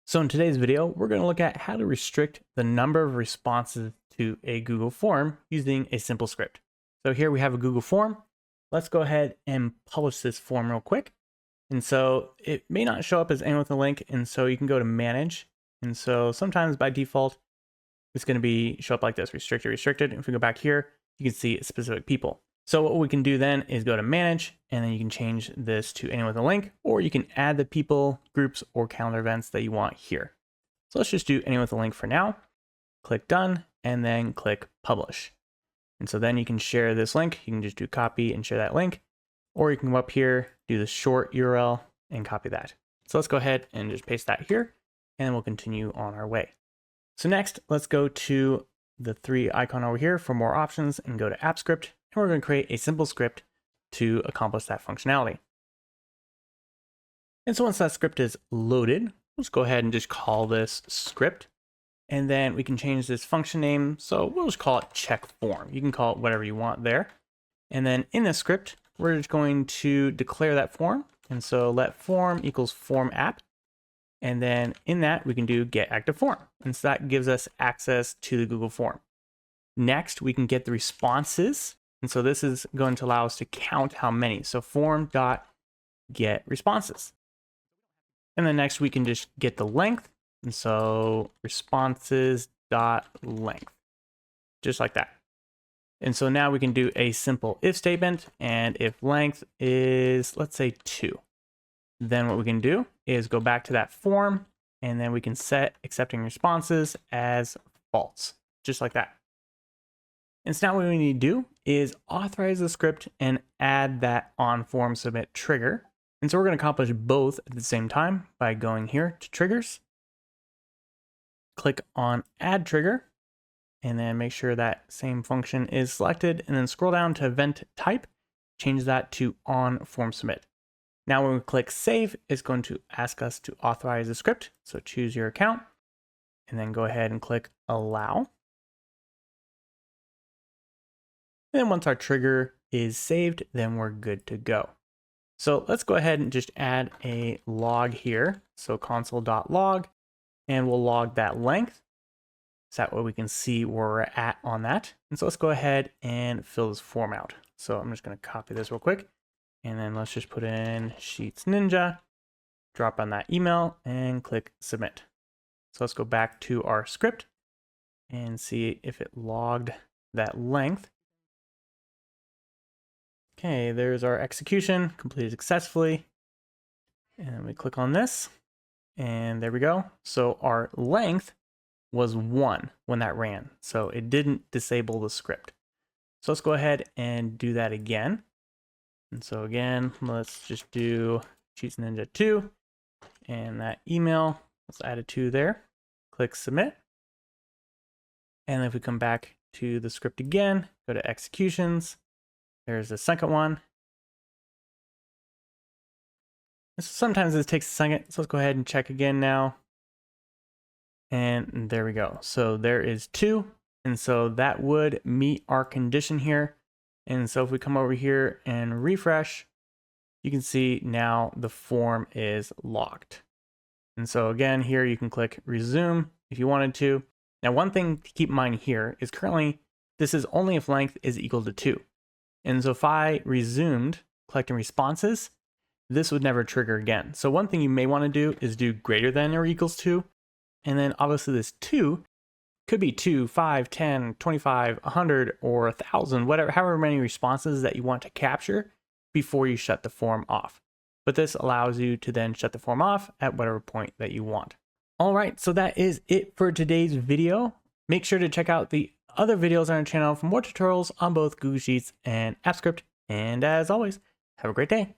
So in today's video, we're going to look at how to restrict the number of responses to a Google form using a simple script. So here we have a Google form. Let's go ahead and publish this form real quick. And so it may not show up as anyone with a link. And so you can go to manage. And so sometimes by default, it's going to show up like this, restricted, restricted. If we go back here, you can see specific people. So what we can do then is go to manage, and then you can change this to anyone with a link, or you can add the people, groups, or calendar events that you want here. So let's just do anyone with a link for now. Click done, and then click publish. And so then you can share this link. You can just do copy and share that link, or you can come up here, do the short URL and copy that. So let's go ahead and just paste that here, and then we'll continue on our way. So next, let's go to the three icon over here for more options and go to AppScript. And we're going to create a simple script to accomplish that functionality. And so once that script is loaded, let's go ahead and just call this script. And then we can change this function name. So we'll just call it check form. You can call it whatever you want there. And then in this script, we're just going to declare that form. And so let form equals form app. And then in that, we can do get active form. And so that gives us access to the Google form. Next, we can get the responses. And so this is going to allow us to count how many. So form.get responses. And then next we can just get the length. And so responses.length, just like that. And so now we can do a simple if statement. And if length is, let's say 2, then what we can do is go back to that form, and then we can set accepting responses as false, just like that. And so now what we need to do is authorize the script and add that on form submit trigger. And so we're going to accomplish both at the same time by going here to triggers, click on add trigger, and then make sure that same function is selected, and then scroll down to event type, change that to on form submit. Now when we click save, it's going to ask us to authorize the script. So choose your account and then go ahead and click allow. And then once our trigger is saved, then we're good to go. So let's go ahead and just add a log here. So console.log, and we'll log that length. So that way we can see where we're at on that. And so let's go ahead and fill this form out. So I'm just going to copy this real quick. And then let's just put in Sheets Ninja, drop on that email, and click submit. So let's go back to our script and see if it logged that length. Okay, there's our execution completed successfully. And we click on this, and there we go. So our length was 1 when that ran. So it didn't disable the script. So let's go ahead and do that again. And so again, let's just do Sheets Ninja 2 and that email, let's add a 2 there. Click submit. And if we come back to the script again, go to executions, there's the second one. Sometimes this takes a second, so let's go ahead and check again now. And there we go. So there is 2. And so that would meet our condition here. And so if we come over here and refresh, you can see now the form is locked. And so again, here you can click resume if you wanted to. Now, one thing to keep in mind here is currently this is only if length is equal to 2. And so if I resumed collecting responses, this would never trigger again. So one thing you may want to do is do greater than or equals 2. And then obviously this 2 could be 2, 5, 10, 25, 100, or 1,000, whatever, however many responses that you want to capture before you shut the form off. But this allows you to then shut the form off at whatever point that you want. All right, so that is it for today's video. Make sure to check out the other videos on our channel for more tutorials on both Google Sheets and AppScript. And as always, have a great day.